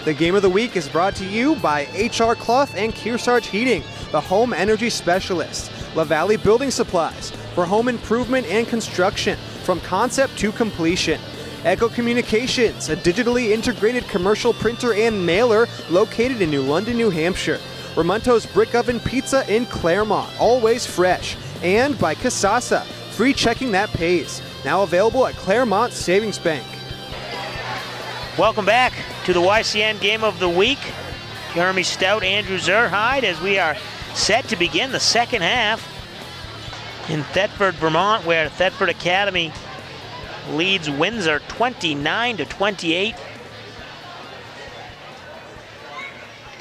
The Game of the Week is brought to you by HR Clough and Kearsarge Heating, the home energy specialist. La Valley Building Supplies, for home improvement and construction, from concept to completion. Echo Communications, a digitally integrated commercial printer and mailer located in New London, New Hampshire. Ramonto's Brick Oven Pizza in Claremont, always fresh. And by Casasa, free checking that pays. Now available at Claremont Savings Bank. Welcome back to the YCN Game of the Week. Jeremy Stout, Andrew Zerhide, as we are set to begin the second half in Thetford, Vermont, where Thetford Academy leads Windsor 29-28.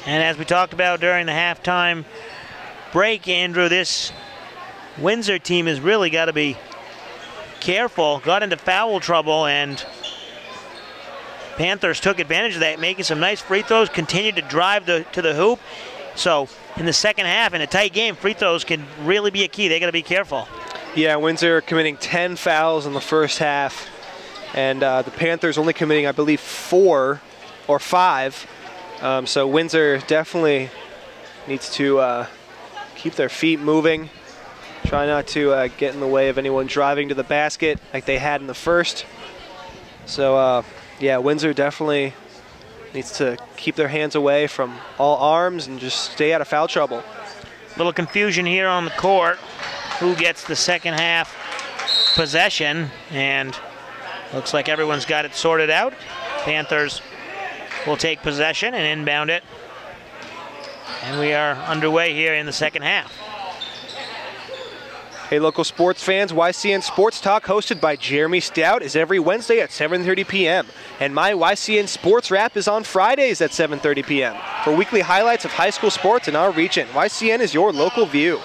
And as we talked about during the halftime break, Andrew, this Windsor team has really got to be careful. Got into foul trouble, and Panthers took advantage of that, making some nice free throws, continued to drive to the hoop. So in the second half, in a tight game, free throws can really be a key. They got to be careful. Yeah, Windsor committing 10 fouls in the first half, and the Panthers only committing, I believe, 4 or 5. So Windsor definitely needs to keep their feet moving, try not to get in the way of anyone driving to the basket like they had in the first. So yeah, Windsor definitely needs to keep their hands away from all arms and just stay out of foul trouble. Little confusion here on the court. Who gets the second half possession? And looks like everyone's got it sorted out. Panthers will take possession and inbound it. And we are underway here in the second half. Hey, local sports fans, YCN Sports Talk, hosted by Jeremy Stout, is every Wednesday at 7:30 p.m. And my YCN Sports Wrap is on Fridays at 7:30 p.m. For weekly highlights of high school sports in our region, YCN is your local view.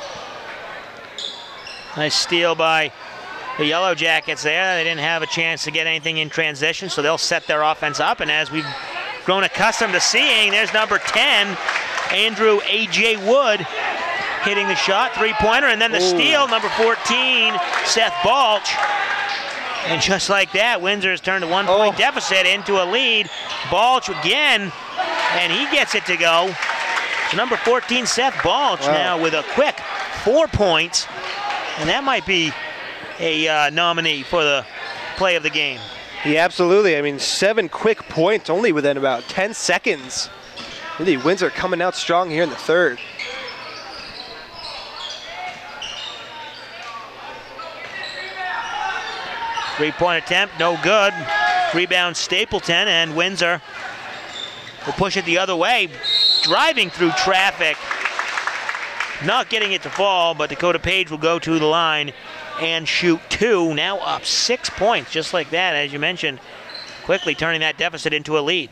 Nice steal by the Yellow Jackets there. They didn't have a chance to get anything in transition, so they'll set their offense up. And as we've grown accustomed to seeing, there's number 10, Andrew A.J. Wood, hitting the shot, three-pointer, and then the steal, number 14, Seth Balch. And just like that, Windsor has turned a one-point deficit into a lead. Balch again, and he gets it to go. So number 14, Seth Balch, now with a quick 4 points, and that might be a nominee for the play of the game. Yeah, absolutely. I mean, 7 quick points only within about 10 seconds. Really, Windsor coming out strong here in the third. Three-point attempt, no good. Rebound Stapleton, and Windsor will push it the other way, driving through traffic. Not getting it to fall, but Dakota Page will go to the line and shoot 2. Now up 6 points, just like that, as you mentioned, quickly turning that deficit into a lead.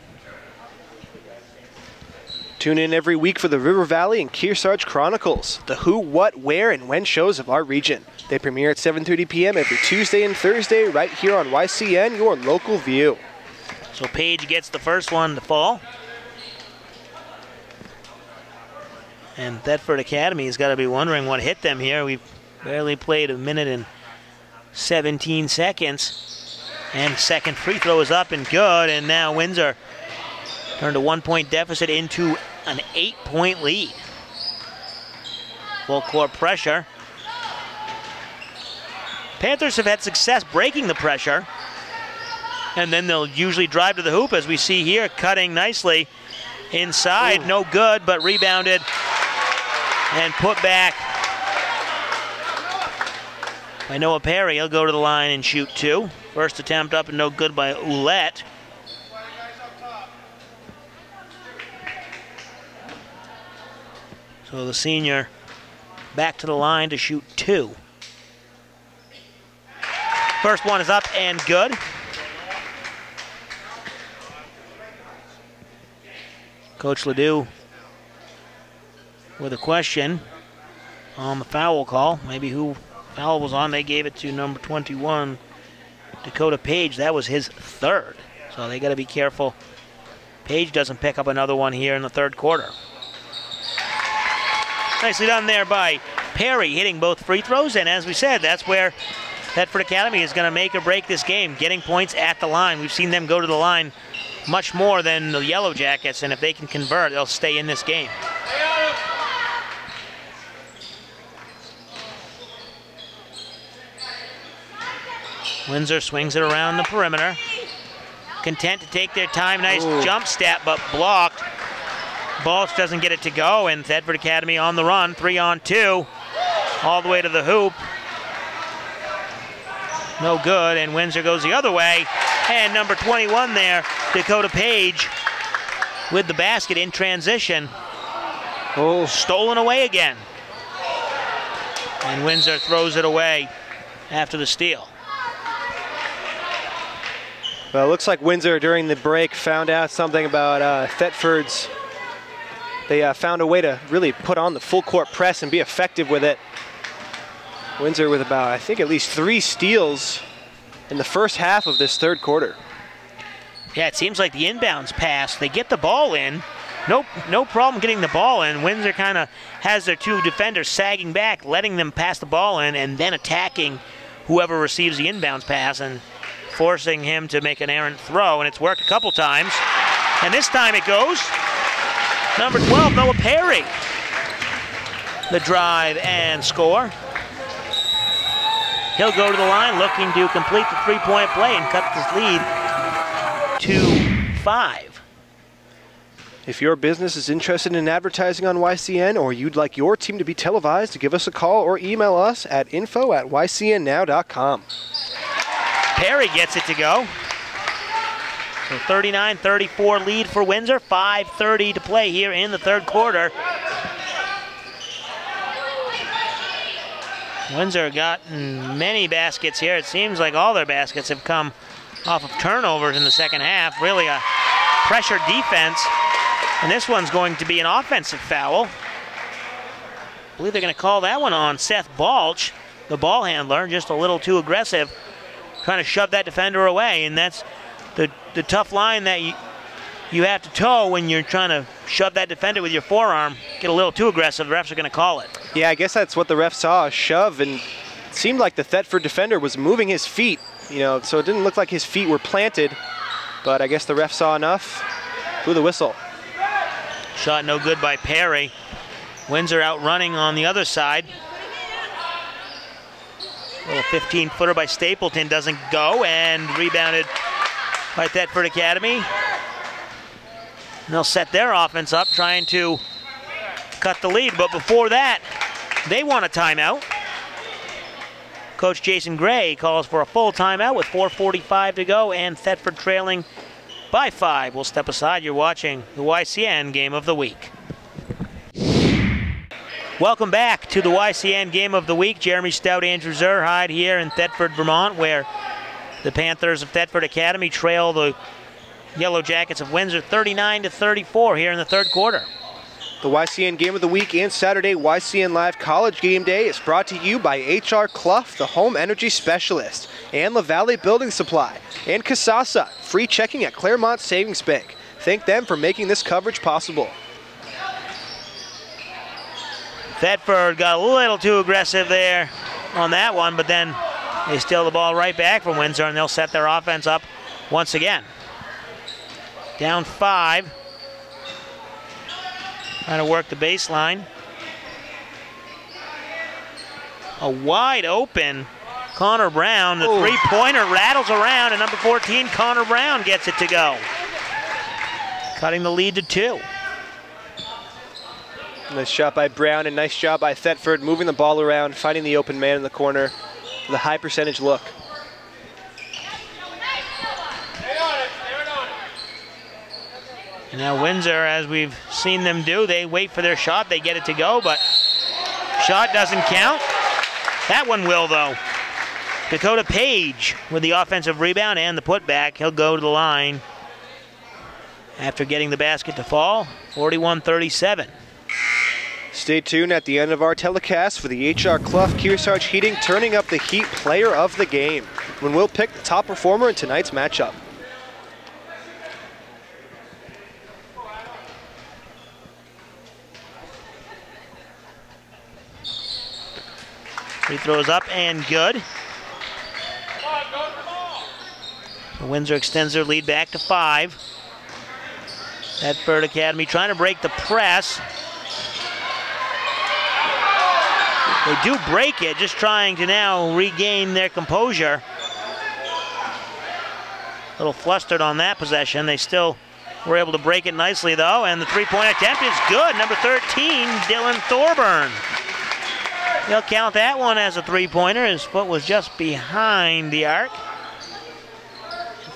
Tune in every week for the River Valley and Kearsarge Chronicles, the who, what, where, and when shows of our region. They premiere at 7:30 p.m. every Tuesday and Thursday right here on YCN, your local view. So Page gets the first one to fall. And Thetford Academy has got to be wondering what hit them here. We've barely played a minute and 17 seconds. And second free throw is up and good, and now Windsor turned a 1-point deficit into an 8-point lead. Full court pressure. Panthers have had success breaking the pressure, and then they'll usually drive to the hoop, as we see here, cutting nicely inside. No good, but rebounded and put back by Noah Perry. He'll go to the line and shoot 2. First attempt up and no good by Ouellette. So the senior back to the line to shoot 2. First one is up and good. Coach Ledoux with a question on the foul call. Maybe who foul was on. They gave it to number 21, Dakota Page. That was his third. So they got to be careful. Page doesn't pick up another one here in the third quarter. Nicely done there by Perry, hitting both free throws. And as we said, that's where Thetford Academy is going to make or break this game, getting points at the line. We've seen them go to the line much more than the Yellow Jackets, and if they can convert, they'll stay in this game. Windsor swings it around the perimeter. Content to take their time. Nice jump step, but blocked. Balch doesn't get it to go, and Thetford Academy on the run. 3-on-2, all the way to the hoop. No good, and Windsor goes the other way. And number 21 there, Dakota Page, with the basket in transition. Stolen away again. And Windsor throws it away after the steal. Well, it looks like Windsor during the break found out something about Thetford's. They found a way to really put on the full court press and be effective with it. Windsor with about, I think, at least 3 steals in the first half of this third quarter. Yeah, it seems like the inbounds pass. They get the ball in. No problem getting the ball in. Windsor kind of has their 2 defenders sagging back, letting them pass the ball in, and then attacking whoever receives the inbounds pass and forcing him to make an errant throw. And it's worked a couple times. And this time it goes. Number 12, Noah Perry. The drive and score. He'll go to the line looking to complete the 3-point play and cut this lead to 5. If your business is interested in advertising on YCN or you'd like your team to be televised, give us a call or email us at info@ycnnow.com. Perry gets it to go. So 39-34 lead for Windsor, 5:30 to play here in the third quarter. Windsor gotten many baskets here. It seems like all their baskets have come off of turnovers in the second half. Really a pressure defense. And this one's going to be an offensive foul. I believe they're going to call that one on Seth Balch, the ball handler, just a little too aggressive, trying to shove that defender away. And that's the tough line that you have to toe when you're trying to shove that defender with your forearm. Get a little too aggressive, the refs are going to call it. Yeah, I guess that's what the ref saw, a shove, and it seemed like the Thetford defender was moving his feet, so it didn't look like his feet were planted, but I guess the ref saw enough, blew the whistle. Shot no good by Perry. Windsor out running on the other side. A little 15-footer by Stapleton doesn't go, and rebounded by Thetford Academy. And they'll set their offense up, trying to cut the lead. But before that, they want a timeout. Coach Jason Gray calls for a full timeout with 4:45 to go, and Thetford trailing by 5. We'll step aside. You're watching the YCN Game of the Week. Welcome back to the YCN Game of the Week. Jeremy Stout, Andrew Zerhide here in Thetford, Vermont, where the Panthers of Thetford Academy trail the Yellow Jackets of Windsor 39-34 here in the third quarter. The YCN Game of the Week and Saturday YCN Live College Game Day is brought to you by H.R. Clough, the Home Energy Specialist, and LaValle Building Supply, and Casasa, free checking at Claremont Savings Bank. Thank them for making this coverage possible. Thetford got a little too aggressive there on that one, but then they steal the ball right back from Windsor, and they'll set their offense up once again. Down 5. Trying to work the baseline. A wide open Connor Brown. The three-pointer rattles around, and number 14, Connor Brown, gets it to go. Cutting the lead to 2. Nice shot by Brown, and nice job by Thetford, moving the ball around, finding the open man in the corner with a high percentage look. And now Windsor, as we've seen them do, they wait for their shot, they get it to go, but shot doesn't count. That one will, though. Dakota Page with the offensive rebound and the putback. He'll go to the line after getting the basket to fall, 41-37. Stay tuned at the end of our telecast for the H.R. Clough Kearsarge Heating Turning Up the Heat Player of the Game, when we'll pick the top performer in tonight's matchup. Free throws up and good. Windsor extends their lead back to 5. Thetford Academy trying to break the press. They do break it, just trying to now regain their composure. A little flustered on that possession. They still were able to break it nicely, though, and the three-point attempt is good. Number 13, Dylan Thorburn. They'll count that one as a three-pointer. His foot was just behind the arc.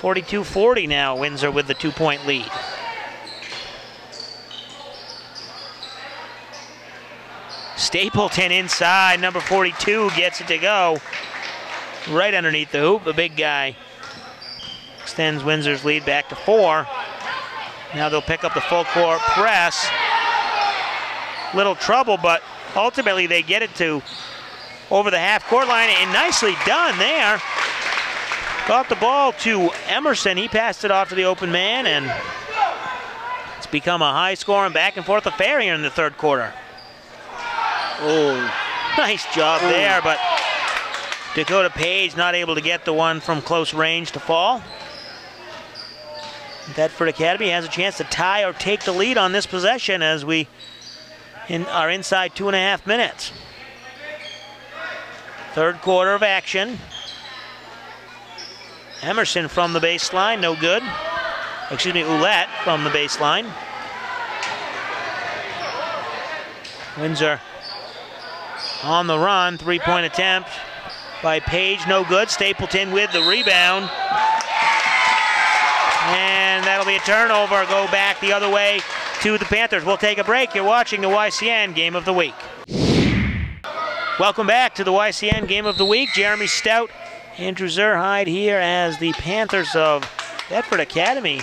42-40 now, Windsor with the two-point lead. Stapleton inside, number 42 gets it to go right underneath the hoop. The big guy extends Windsor's lead back to 4. Now they'll pick up the full court press. Little trouble, but ultimately they get it to over the half-court line, and nicely done there. Got the ball to Emerson. He passed it off to the open man, and it's become a high-scoring back-and-forth affair here in the third quarter. Oh, nice job there, but Dakota Page not able to get the one from close range to fall. Thetford Academy has a chance to tie or take the lead on this possession as we are inside 2.5 minutes. Third quarter of action. Emerson from the baseline, no good. Excuse me, Ouellette from the baseline. Windsor on the run, three-point attempt by Page, no good. Stapleton with the rebound. And that'll be a turnover. Go back the other way to the Panthers. We'll take a break. You're watching the YCN Game of the Week. Welcome back to the YCN Game of the Week. Jeremy Stout, Andrew Zerhide here as the Panthers of Thetford Academy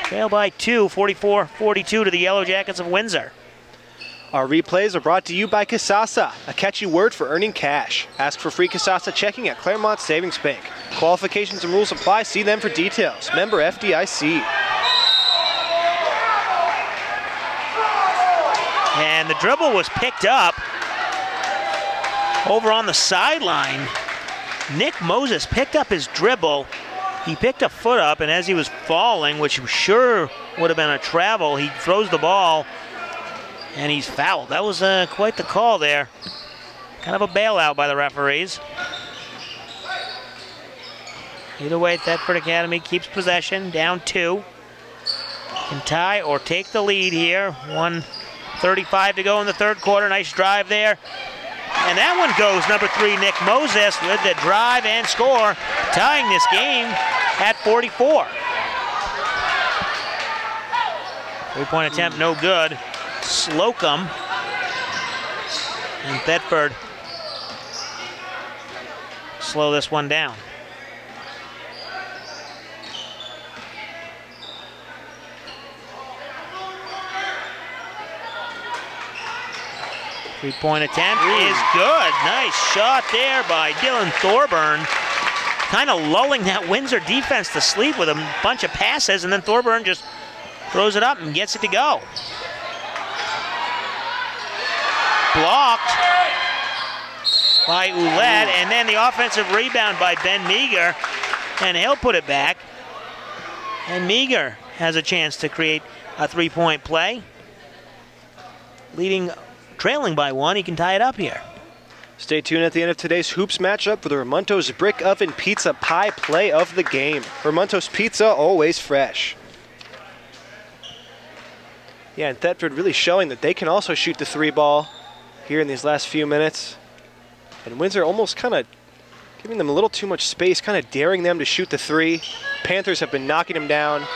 trail by 2, 44-42 to the Yellow Jackets of Windsor. Our replays are brought to you by Kasasa, a catchy word for earning cash. Ask for free Kasasa checking at Claremont Savings Bank. Qualifications and rules apply. See them for details. Member FDIC. And the dribble was picked up over on the sideline. Nick Moses picked up his dribble. He picked a foot up, and as he was falling, which sure would have been a travel, he throws the ball, and he's fouled. That was quite the call there. Kind of a bailout by the referees. Either way, Thetford Academy keeps possession, down 2. Can tie or take the lead here. 1:35 to go in the third quarter. Nice drive there. And that one goes, number 3, Nick Moses, with the drive and score, tying this game at 44. Three-point attempt, no good. Slocum and Thetford slow this one down. Three-point attempt is good. Nice shot there by Dylan Thorburn. Kind of lulling that Windsor defense to sleep with a bunch of passes, and then Thorburn just throws it up and gets it to go. Blocked by Ouellette, and then the offensive rebound by Ben Meager, and he'll put it back. And Meager has a chance to create a three-point play. Trailing by 1, he can tie it up here. Stay tuned at the end of today's Hoops matchup for the Ramonto's Brick Oven Pizza Pie play of the game. Ramonto's Pizza, always fresh. Yeah, and Thetford really showing that they can also shoot the 3 ball here in these last few minutes. And Windsor almost kind of giving them a little too much space, kind of daring them to shoot the 3. Panthers have been knocking them down.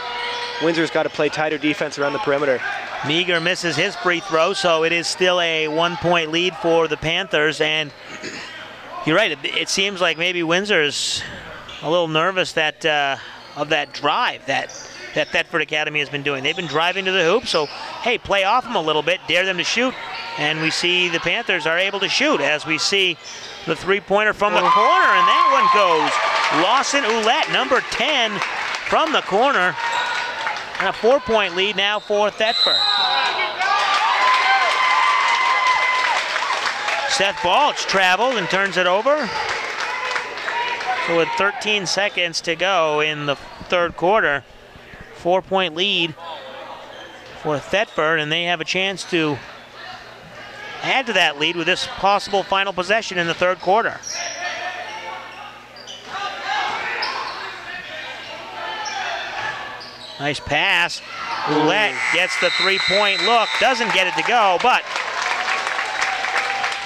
Windsor's got to play tighter defense around the perimeter. Meager misses his free throw, so it is still a 1-point lead for the Panthers. And you're right, it seems like maybe Windsor's a little nervous that of that drive that Thetford Academy has been doing. They've been driving to the hoop, so hey, play off them a little bit, dare them to shoot. And we see the Panthers are able to shoot as we see the three-pointer from the corner, and that one goes. Lawson Ouellette, number 10, from the corner. And a 4-point lead now for Thetford. Seth Balch travels and turns it over. So with 13 seconds to go in the third quarter, 4-point lead for Thetford, and they have a chance to add to that lead with this possible final possession in the third quarter. Nice pass. Roulette gets the three-point look. Doesn't get it to go, but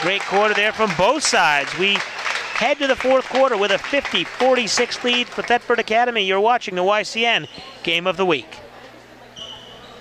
great quarter there from both sides. We head to the fourth quarter with a 50-46 lead for Thetford Academy. You're watching the YCN Game of the Week.